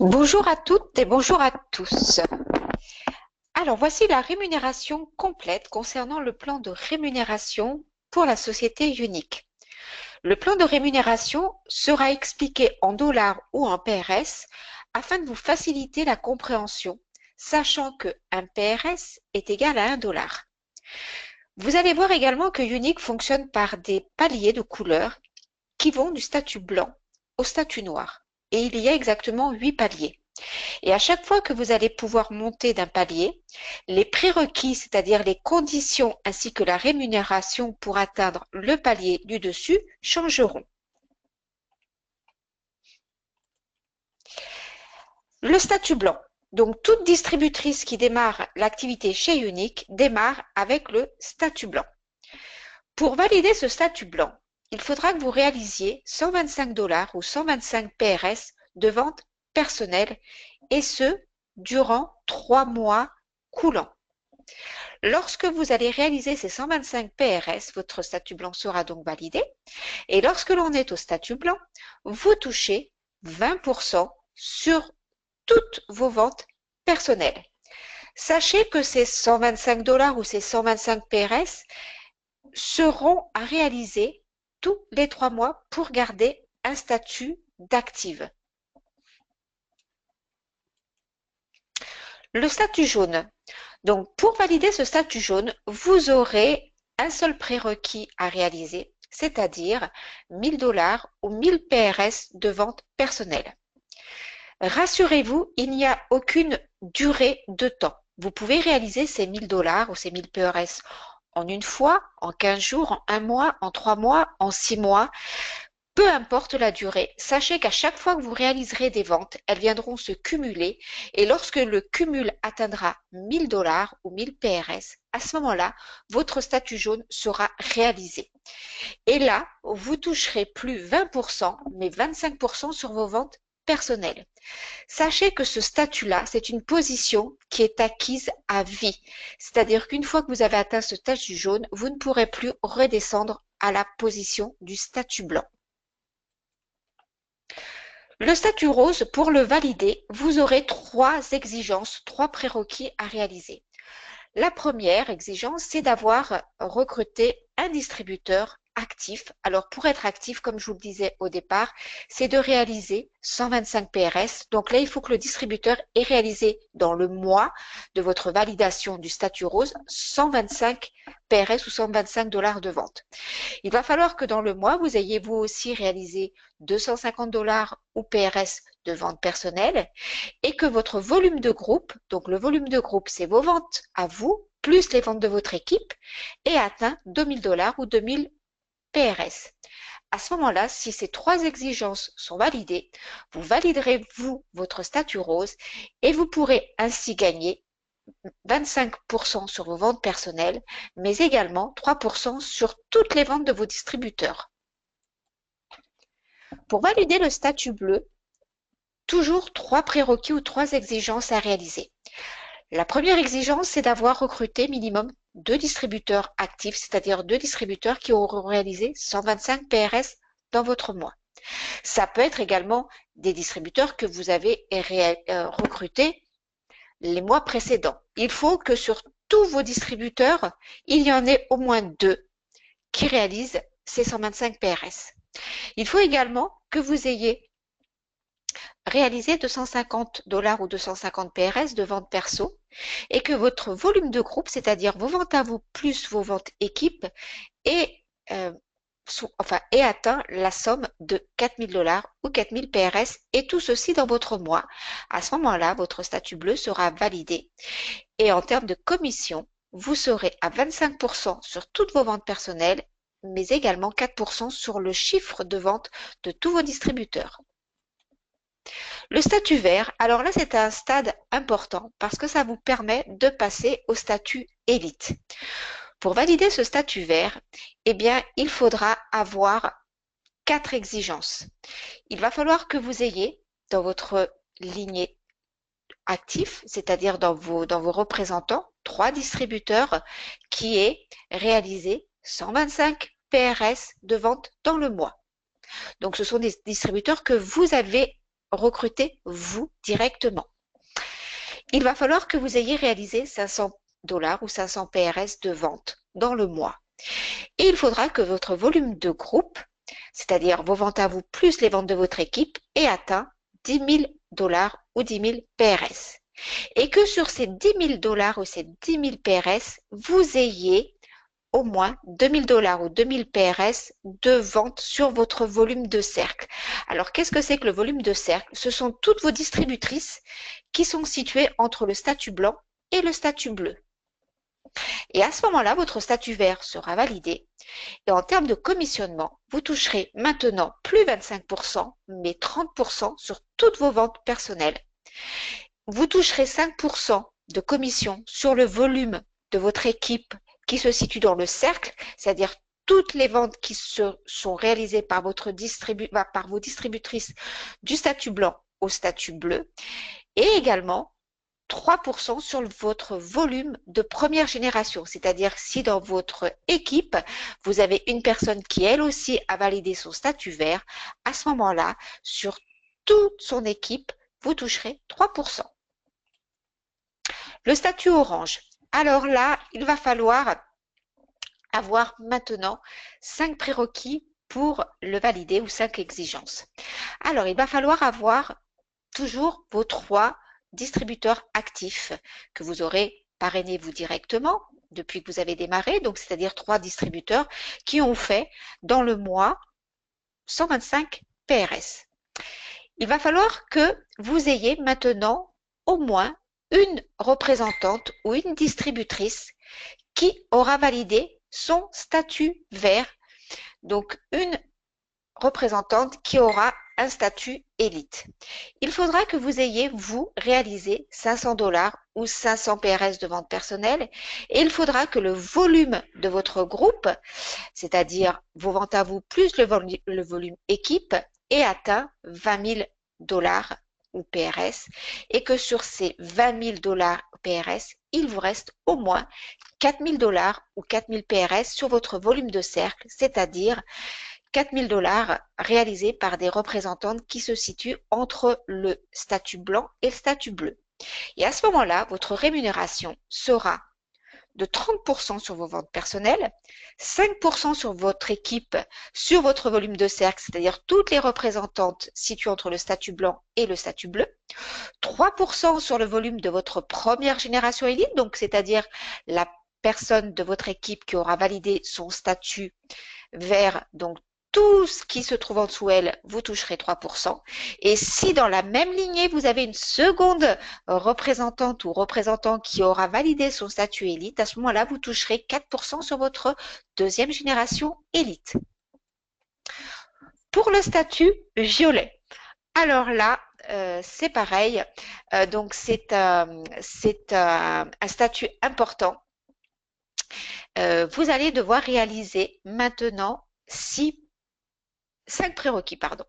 Bonjour à toutes et bonjour à tous. Alors, voici la rémunération complète concernant le plan de rémunération pour la société Unique. Le plan de rémunération sera expliqué en dollars ou en PRS afin de vous faciliter la compréhension, sachant qu'un PRS est égal à 1 dollar. Vous allez voir également que Unique fonctionne par des paliers de couleurs qui vont du statut blanc au statut noir. Et il y a exactement 8 paliers. Et à chaque fois que vous allez pouvoir monter d'un palier, les prérequis, c'est-à-dire les conditions ainsi que la rémunération pour atteindre le palier du dessus, changeront. Le statut blanc. Donc, toute distributrice qui démarre l'activité chez Unique démarre avec le statut blanc. Pour valider ce statut blanc, il faudra que vous réalisiez 125 dollars ou 125 PRS de vente personnelle et ce, durant 3 mois coulants. Lorsque vous allez réaliser ces 125 PRS, votre statut blanc sera donc validé. Et lorsque l'on est au statut blanc, vous touchez 20% sur toutes vos ventes personnelles. Sachez que ces 125 dollars ou ces 125 PRS seront à réaliser tous les 3 mois pour garder un statut d'active. Le statut jaune. Donc, pour valider ce statut jaune, vous aurez un seul prérequis à réaliser, c'est-à-dire 1000 dollars ou 1000 PRS de vente personnelle. Rassurez-vous, il n'y a aucune durée de temps. Vous pouvez réaliser ces 1000 dollars ou ces 1000 PRS en une fois, en 15 jours, en 1 mois, en 3 mois, en 6 mois. Peu importe la durée, sachez qu'à chaque fois que vous réaliserez des ventes, elles viendront se cumuler et lorsque le cumul atteindra 1000 dollars ou 1000 PRS, à ce moment-là, votre statut jaune sera réalisé. Et là, vous toucherez plus 20%, mais 25% sur vos ventes personnelles. Sachez que ce statut-là, c'est une position qui est acquise à vie. C'est-à-dire qu'une fois que vous avez atteint ce statut jaune, vous ne pourrez plus redescendre à la position du statut blanc. Le statut rose, pour le valider, vous aurez 3 exigences, 3 prérequis à réaliser. La première exigence, c'est d'avoir recruté un distributeur actif. Alors, pour être actif, comme je vous le disais au départ, c'est de réaliser 125 PRS. Donc là, il faut que le distributeur ait réalisé dans le mois de votre validation du statut rose 125 PRS ou 125 dollars de vente. Il va falloir que dans le mois, vous ayez vous aussi réalisé 250 dollars ou PRS de vente personnelle et que votre volume de groupe, donc le volume de groupe, c'est vos ventes à vous, plus les ventes de votre équipe, ait atteint 2000 dollars ou 2000 PRS. À ce moment-là, si ces 3 exigences sont validées, vous validerez, vous, votre statut rose et vous pourrez ainsi gagner 25% sur vos ventes personnelles, mais également 3% sur toutes les ventes de vos distributeurs. Pour valider le statut bleu, toujours 3 prérequis ou 3 exigences à réaliser. La première exigence, c'est d'avoir recruté minimum 2 distributeurs actifs, c'est-à-dire 2 distributeurs qui auront réalisé 125 PRS dans votre mois. Ça peut être également des distributeurs que vous avez recrutés les mois précédents. Il faut que sur tous vos distributeurs, il y en ait au moins 2 qui réalisent ces 125 PRS. Il faut également que vous ayez réalisé 250 dollars ou 250 PRS de vente perso et que votre volume de groupe, c'est-à-dire vos ventes à vous plus vos ventes équipe, ait atteint la somme de 4000 dollars ou 4000 PRS et tout ceci dans votre mois. À ce moment-là, votre statut bleu sera validé. Et en termes de commission, vous serez à 25% sur toutes vos ventes personnelles, mais également 4% sur le chiffre de vente de tous vos distributeurs. Le statut vert, alors là, c'est un stade important parce que ça vous permet de passer au statut élite. Pour valider ce statut vert, eh bien, il faudra avoir 4 exigences. Il va falloir que vous ayez dans votre lignée actif, c'est-à-dire dans vos représentants, 3 distributeurs qui aient réalisé 125 PRS de vente dans le mois. Donc, ce sont des distributeurs que vous avez recruter vous directement. Il va falloir que vous ayez réalisé 500 $ ou 500 PRS de vente dans le mois. Et il faudra que votre volume de groupe, c'est-à-dire vos ventes à vous plus les ventes de votre équipe, ait atteint 10 000 $ ou 10 000 PRS. Et que sur ces 10 000 $ ou ces 10 000 PRS, vous ayez au moins 2 000 $ ou 2 000 PRS de vente sur votre volume de cercle. Alors, qu'est-ce que c'est que le volume de cercle? Ce sont toutes vos distributrices qui sont situées entre le statut blanc et le statut bleu. Et à ce moment-là, votre statut vert sera validé. Et en termes de commissionnement, vous toucherez maintenant plus 25%, mais 30% sur toutes vos ventes personnelles. Vous toucherez 5% de commission sur le volume de votre équipe qui se situe dans le cercle, c'est-à-dire toutes les ventes qui sont réalisées par vos distributrices du statut blanc au statut bleu, et également 3% sur votre volume de première génération, c'est-à-dire si dans votre équipe, vous avez une personne qui elle aussi a validé son statut vert, à ce moment-là, sur toute son équipe, vous toucherez 3%. Le statut orange. Alors là, il va falloir avoir maintenant 5 prérequis pour le valider ou 5 exigences. Alors, il va falloir avoir toujours vos 3 distributeurs actifs que vous aurez parrainés vous directement depuis que vous avez démarré, donc c'est-à-dire 3 distributeurs qui ont fait dans le mois 125 PRS. Il va falloir que vous ayez maintenant au moins une représentante ou une distributrice qui aura validé son statut vert, donc une représentante qui aura un statut élite. Il faudra que vous ayez, vous, réalisé 500 $ ou 500 PRS de vente personnelle et il faudra que le volume de votre groupe, c'est-à-dire vos ventes à vous plus le volume équipe, ait atteint 20 000 $ ou PRS et que sur ces 20 000 $ PRS, il vous reste au moins 4 000 $ ou 4 000 PRS sur votre volume de cercle, c'est-à-dire 4 000 $ réalisés par des représentantes qui se situent entre le statut blanc et le statut bleu. Et à ce moment-là, votre rémunération sera de 30% sur vos ventes personnelles, 5% sur votre équipe, sur votre volume de cercle, c'est-à-dire toutes les représentantes situées entre le statut blanc et le statut bleu, 3% sur le volume de votre première génération élite, donc c'est-à-dire la personne de votre équipe qui aura validé son statut vert, donc tout ce qui se trouve en dessous elle, vous toucherez 3%. Et si dans la même lignée, vous avez une seconde représentante ou représentant qui aura validé son statut élite, à ce moment-là, vous toucherez 4% sur votre deuxième génération élite. Pour le statut violet, alors là, c'est pareil. Donc, c'est un statut important. Vous allez devoir réaliser maintenant 5 prérequis, pardon.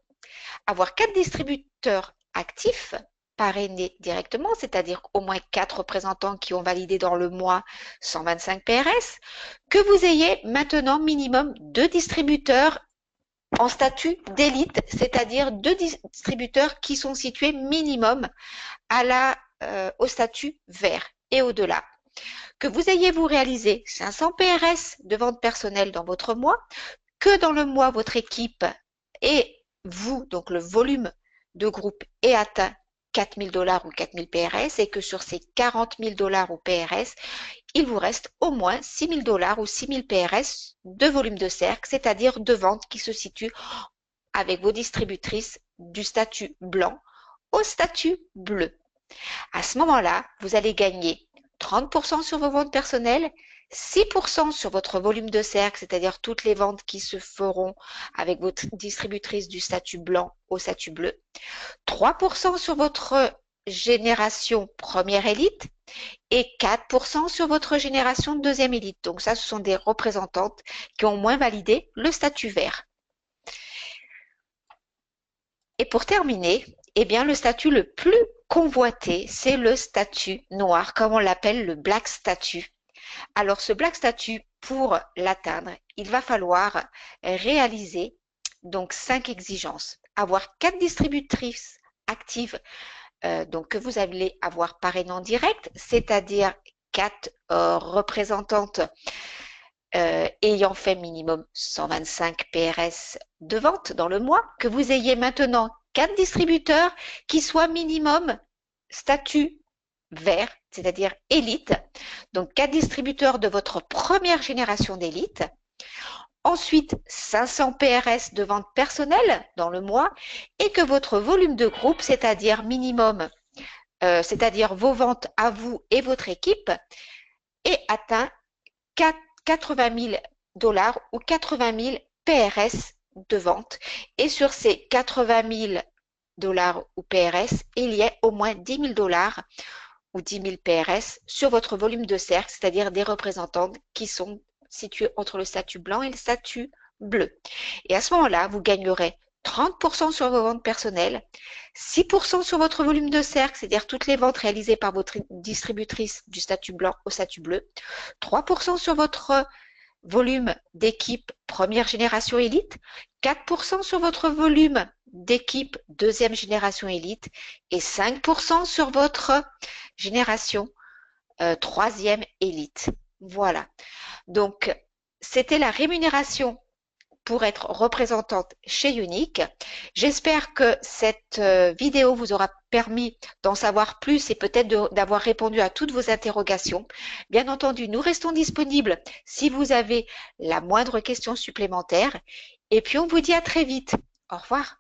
Avoir 4 distributeurs actifs parrainés directement, c'est-à-dire au moins 4 représentants qui ont validé dans le mois 125 PRS, que vous ayez maintenant minimum 2 distributeurs en statut d'élite, c'est-à-dire 2 distributeurs qui sont situés minimum au statut vert et au-delà. Que vous ayez vous réalisé 500 PRS de vente personnelle dans votre mois, que dans le mois votre équipe et vous, donc le volume de groupe est atteint 4 000 $ ou 4 000 PRS et que sur ces 40 000 $ ou PRS, il vous reste au moins 6 000 $ ou 6 000 PRS de volume de cercle, c'est-à-dire de ventes qui se situent avec vos distributrices du statut blanc au statut bleu. À ce moment-là, vous allez gagner 30% sur vos ventes personnelles, 6% sur votre volume de cercle, c'est-à-dire toutes les ventes qui se feront avec votre distributrice du statut blanc au statut bleu, 3% sur votre génération première élite et 4% sur votre génération deuxième élite. Donc ça, ce sont des représentantes qui ont moins validé le statut vert. Et pour terminer, eh bien, le statut le plus convoité, c'est le statut noir, comme on l'appelle le black statut. Alors, ce black statut, pour l'atteindre, il va falloir réaliser donc 5 exigences. Avoir 4 distributrices actives, donc que vous allez avoir parrainant direct, c'est-à-dire 4 représentantes ayant fait minimum 125 PRS de vente dans le mois, que vous ayez maintenant 4 distributeurs qui soient minimum statut vert, c'est-à-dire élite, donc 4 distributeurs de votre première génération d'élite. Ensuite, 500 PRS de vente personnelle dans le mois et que votre volume de groupe, c'est-à-dire minimum, c'est-à-dire vos ventes à vous et votre équipe, ait atteint 80 000 dollars ou 80 000 PRS de vente. Et sur ces 80 000 dollars ou PRS, il y a au moins 10 000 dollars ou 10 000 PRS sur votre volume de cercle, c'est-à-dire des représentants qui sont situés entre le statut blanc et le statut bleu. Et à ce moment-là, vous gagnerez 30% sur vos ventes personnelles, 6% sur votre volume de cercle, c'est-à-dire toutes les ventes réalisées par votre distributrice du statut blanc au statut bleu, 3% sur votre volume d'équipe première génération élite, 4% sur votre volume d'équipe deuxième génération élite et 5% sur votre génération troisième élite. Voilà. Donc, c'était la rémunération pour être représentante chez Unique. J'espère que cette vidéo vous aura permis d'en savoir plus et peut-être d'avoir répondu à toutes vos interrogations. Bien entendu, nous restons disponibles si vous avez la moindre question supplémentaire. Et puis, on vous dit à très vite. Au revoir.